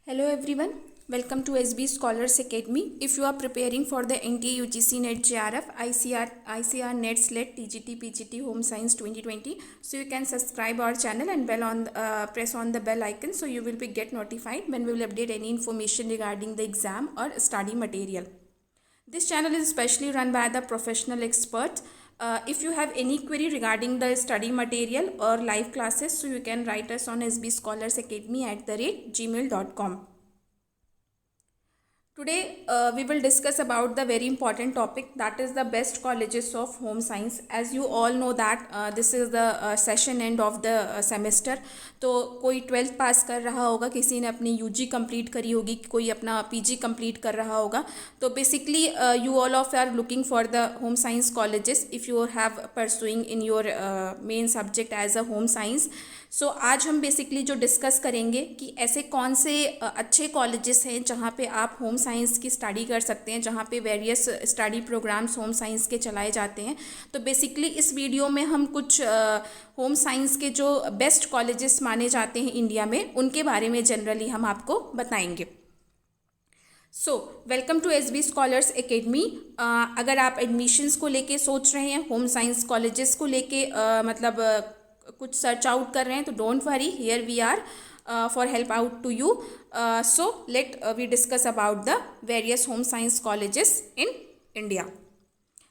Hello everyone, welcome to SB Scholars Academy. If you are preparing for the NTA UGC NET JRF, ICR NET SLET TGT PGT Home Science 2020, so you can subscribe our channel and press on the bell icon so you will be get notified when we will update any information regarding the exam or study material. This channel is specially run by the professional experts. If you have any query regarding the study material or live classes, so you can write us on sbscholarsacademy@gmail.com. Today we will discuss about the very important topic, that is the best colleges of home science. As you all know that this is the session end of the semester. तो कोई 12th पास कर रहा होगा, किसी ने अपनी UG complete करी होगी, कोई अपना PG कंप्लीट कर रहा होगा. तो basically you all of are looking for the home science colleges if you have pursuing in your main subject as a home science. सो आज हम बेसिकली जो डिस्कस करेंगे कि ऐसे कौन से अच्छे कॉलेजेस हैं जहाँ पे आप होम साइंस की स्टडी कर सकते हैं, जहाँ पे various study programs home science के चलाए जाते हैं. तो बेसिकली इस वीडियो में हम कुछ होम साइंस के जो बेस्ट कॉलेजेस माने जाते हैं इंडिया में, उनके बारे में जनरली हम आपको बताएंगे. So welcome to SB scholars academy. अगर आप एडमिशन्स को लेके सोच रहे हैं, होम साइंस कॉलेजेस को लेके कुछ सर्च आउट कर रहे हैं, तो don't worry, here we are for help out to you. So let we discuss about the various home science colleges in India.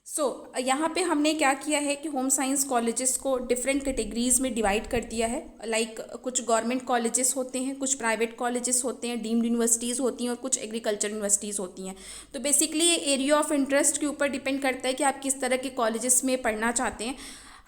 So यहाँ पे हमने क्या किया है कि होम साइंस कॉलेजेस को डिफरेंट कैटेगरीज में डिवाइड कर दिया है. लाइक कुछ गवर्नमेंट कॉलेजेस होते हैं, कुछ प्राइवेट कॉलेजेस होते हैं, डीम्ड यूनिवर्सिटीज़ होती हैं और कुछ एग्रीकल्चर यूनिवर्सिटीज़ होती हैं. तो बेसिकली ये एरिया ऑफ इंटरेस्ट के ऊपर डिपेंड करता है कि आप किस तरह के कॉलेजेस में पढ़ना चाहते हैं.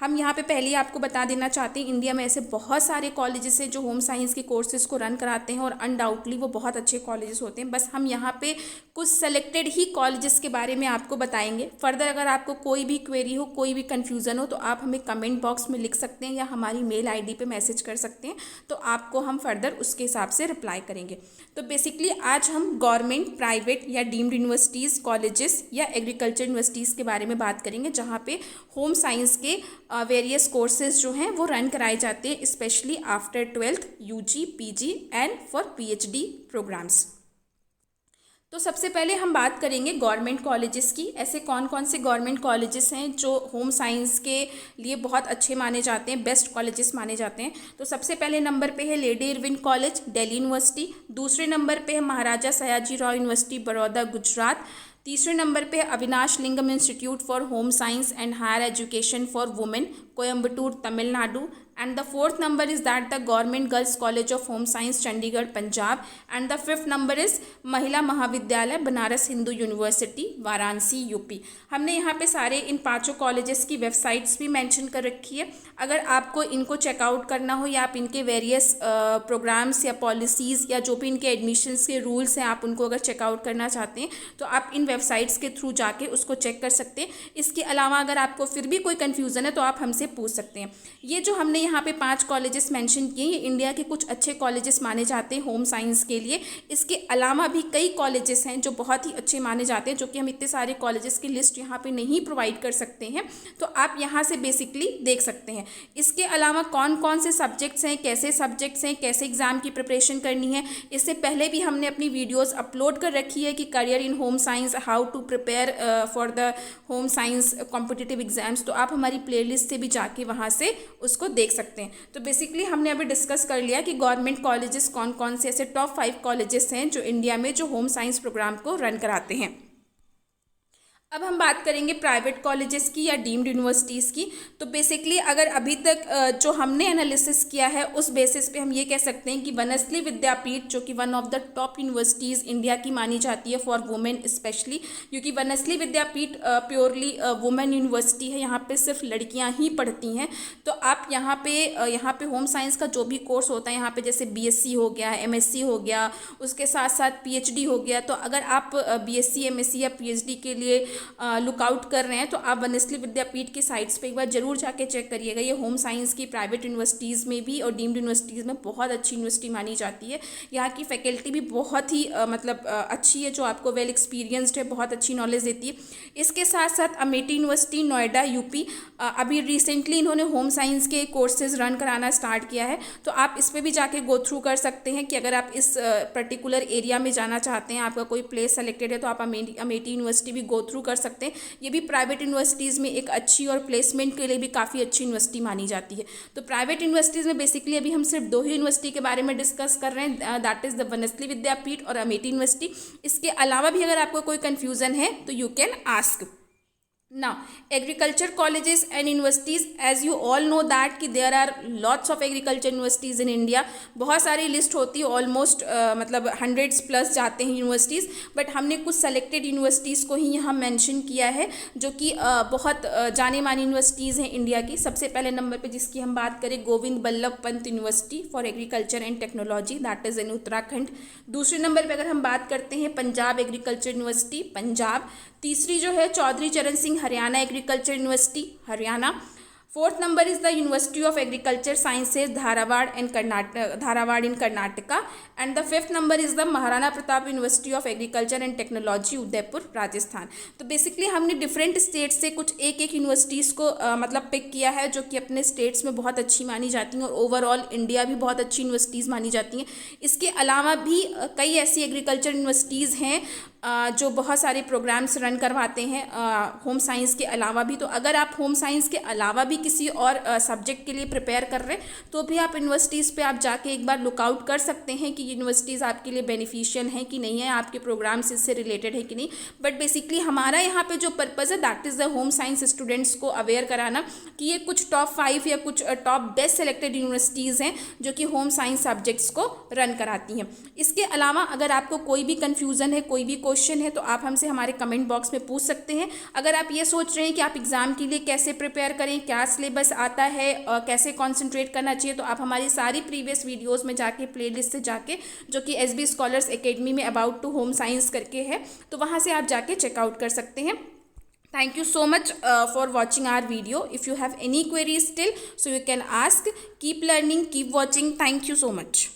हम यहाँ पे पहले ही आपको बता देना चाहते हैं, इंडिया में ऐसे बहुत सारे कॉलेजेस हैं जो होम साइंस के कोर्सेज को रन कराते हैं और अनडाउटली वो बहुत अच्छे कॉलेजेस होते हैं. बस हम यहाँ पे कुछ सेलेक्टेड ही कॉलेजेस के बारे में आपको बताएंगे. फर्दर अगर आपको कोई भी क्वेरी हो, कोई भी कन्फ्यूज़न हो, तो आप हमें कमेंट बॉक्स में लिख सकते हैं या हमारी मेल ID पे मैसेज कर सकते हैं, तो आपको हम फर्दर उसके हिसाब से रिप्लाई करेंगे. तो बेसिकली आज हम गवर्नमेंट, प्राइवेट या डीम्ड यूनिवर्सिटीज़, कॉलेजेस या एग्रीकल्चर यूनिवर्सिटीज़ के बारे में बात करेंगे जहाँ पे होम साइंस के वेरियस कोर्सेज जो हैं वो रन कराए जाते हैं, specially after 12th UG PG and for PhD programs. तो सबसे पहले हम बात करेंगे गवर्नमेंट कॉलेजेस की. ऐसे कौन कौन से गवर्नमेंट कॉलेजेस हैं जो होम साइंस के लिए बहुत अच्छे माने जाते हैं, बेस्ट कॉलेजेस माने जाते हैं. तो सबसे पहले नंबर पे है Lady Irwin College, Delhi University. दूसरे नंबर पे है महाराजा सयाजीराव यूनिवर्सिटी, बड़ौदा, गुजरात. तीसरे नंबर पे Avinashilingam institute for home science and higher education for women, Coimbatore, Tamil Nadu. And the fourth number is that the Government Girls College of Home Science, Chandigarh, Punjab. And the fifth number is महिला महाविद्यालय, Banaras Hindu university, Varanasi, UP. हमने यहाँ पे सारे इन पांचों colleges की websites भी mention कर रखी है. अगर आपको इनको चेकआउट करना हो या आप इनके वेरियस प्रोग्राम्स या पॉलिसीज़ या जो भी इनके एडमिशन्स के रूल्स हैं, आप उनको अगर चेकआउट करना चाहते हैं तो आप इन वेबसाइट्स के थ्रू जाके उसको चेक कर सकते हैं. इसके अलावा अगर आपको फिर भी कोई कन्फ्यूज़न है तो आप हमसे पूछ सकते हैं. ये जो हमने यहाँ पे 5 कॉलेजेस मेंशन किए, ये इंडिया के कुछ अच्छे कॉलेजेस माने जाते हैं होम साइंस के लिए. इसके अलावा भी कई कॉलेजेस हैं जो बहुत ही अच्छे माने जाते हैं, जो कि हम इतने सारे कॉलेजेस की लिस्ट यहाँ पे नहीं प्रोवाइड कर सकते हैं, तो आप यहाँ से बेसिकली देख सकते हैं. इसके अलावा कौन कौन से सब्जेक्ट्स हैं, कैसे सब्जेक्ट्स हैं, कैसे एग्ज़ाम की प्रिपरेशन करनी है, इससे पहले भी हमने अपनी वीडियोज़ अपलोड कर रखी है कि career in home science, how to prepare for the home science competitive exams. तो आप हमारी प्लेलिस्ट से भी जाके वहाँ से उसको देख सकते हैं. तो बेसिकली हमने अभी डिस्कस कर लिया कि गवर्नमेंट कॉलेजेस कौन कौन से ऐसे टॉप 5 कॉलेजेस हैं जो इंडिया में जो होम साइंस प्रोग्राम को रन कराते हैं. अब हम बात करेंगे प्राइवेट कॉलेजेस की या डीम्ड यूनिवर्सिटीज़ की. तो बेसिकली अगर अभी तक जो हमने एनालिसिस किया है उस बेसिस पे हम ये कह सकते हैं कि वनस्थली विद्यापीठ, जो कि one of the top universities India की मानी जाती है फॉर वुमेन स्पेशली, क्योंकि वनस्थली विद्यापीठ प्योरली वुमेन यूनिवर्सिटी है, यहाँ पे सिर्फ लड़कियाँ ही पढ़ती हैं. तो आप यहाँ पे होम साइंस का जो भी कोर्स होता है यहाँ पे, जैसे BSc हो गया, MSc हो गया, उसके साथ साथ PhD हो गया. तो अगर आप BSc, MSc या PhD के लिए लुकआउट कर रहे हैं तो आप वनस्थली विद्यापीठ की साइट्स पे एक बार जरूर जाके चेक करिएगा। ये होम साइंस की प्राइवेट यूनिवर्सिटीज़ में भी और डीम्ड यूनिवर्सिटीज़ में बहुत अच्छी यूनिवर्सिटी मानी जाती है। यहाँ की फैकल्टी भी बहुत ही अच्छी है, जो आपको वेल एक्सपीरियंस्ड है, बहुत अच्छी नॉलेज देती है। इसके साथ साथ अमेठी यूनिवर्सिटी नोएडा यूपी, अभी रिसेंटली इन्होंने होम साइंस के कोर्सेज रन कराना स्टार्ट किया है, तो आप इस पर भी जाके गो थ्रू कर सकते हैं कि अगर आप इस पर्टिकुलर एरिया में जाना चाहते हैं, आपका कोई प्लेस सेलेक्टेड है, तो आप अमेठी यूनिवर्सिटी भी गो थ्रू कर सकते हैं। ये भी प्राइवेट यूनिवर्सिटीज़ में एक अच्छी और प्लेसमेंट के लिए भी काफ़ी अच्छी यूनिवर्सिटी मानी जाती है। तो प्राइवेट यूनिवर्सिटीज़ में बेसिकली अभी हम सिर्फ 2 ही यूनिवर्सिटी के बारे में डिस्कस कर रहे हैं, दैट इज़ द वनस्थली विद्यापीठ और अमेठी यूनिवर्सिटी। इसके अलावा भी अगर आपको कोई कन्फ्यूज़न है तो you can ask. Now, agriculture colleges and universities, as you all know that कि there are lots of agriculture universities in India। बहुत सारी लिस्ट होती है, ऑलमोस्ट मतलब 100s प्लस जाते हैं यूनिवर्सिटीज़, बट हमने कुछ सेलेक्टेड यूनिवर्सिटीज़ को ही यहाँ मेंशन किया है जो कि बहुत जाने मानी यूनिवर्सिटीज़ हैं इंडिया की। सबसे पहले नंबर पे जिसकी हम बात करें, Govind Ballabh Pant university for agriculture and technology, that is in Uttarakhand. दूसरे नंबर पे अगर हम बात करते हैं पंजाब एग्रीकल्चर यूनिवर्सिटी पंजाब। तीसरी जो है Chaudhary Charan Singh Haryana agriculture university Haryana. Fourth number is the university of agriculture sciences Dharwad in Karnataka. And the fifth number is the Maharana Pratap university of agriculture and technology Udaipur Rajasthan. तो बेसिकली हमने डिफरेंट स्टेट्स से कुछ एक यूनिवर्सिटीज़ को पिक किया है जो कि अपने स्टेट्स में बहुत अच्छी मानी जाती हैं और ओवरऑल इंडिया भी बहुत अच्छी यूनिवर्सिटीज़ मानी जाती हैं। इसके अलावा भी कई ऐसी एग्रीकल्चर यूनिवर्सिटीज़ हैं जो बहुत सारे प्रोग्राम्स रन करवाते हैं होम साइंस के अलावा भी। तो अगर आप होम साइंस के अलावा भी किसी और सब्जेक्ट के लिए प्रिपेयर कर रहे हैं तो भी आप यूनिवर्सिटीज़ पे आप जाके एक बार लुकआउट कर सकते हैं कि यूनिवर्सिटीज़ आपके लिए बेनिफिशियल हैं कि नहीं है, आपके प्रोग्राम्स इससे रिलेटेड है कि नहीं। बट बेसिकली हमारा यहाँ पे जो पर्पज़ है that is the home science students को अवेयर कराना कि ये कुछ टॉप 5 या कुछ टॉप बेस्ट सेलेक्टेड यूनिवर्सिटीज़ हैं जो कि होम साइंस सब्जेक्ट्स को रन कराती हैं। इसके अलावा अगर आपको कोई भी कन्फ्यूज़न है, कोई भी क्वेश्चन है, तो आप हमसे हमारे कमेंट बॉक्स में पूछ सकते हैं। अगर आप ये सोच रहे हैं कि आप एग्ज़ाम के लिए कैसे प्रिपेयर करें, क्या सिलेबस आता है, कैसे कंसंट्रेट करना चाहिए, तो आप हमारी सारी प्रीवियस वीडियोस में जाके प्लेलिस्ट से जाके जो कि एसबी स्कॉलर्स एकेडमी में अबाउट टू होम साइंस करके है, तो वहाँ से आप जाके चेकआउट कर सकते हैं। Thank you so much for watching our video. If you have any queries still, so you can ask. Keep learning, keep watching. Thank you so much.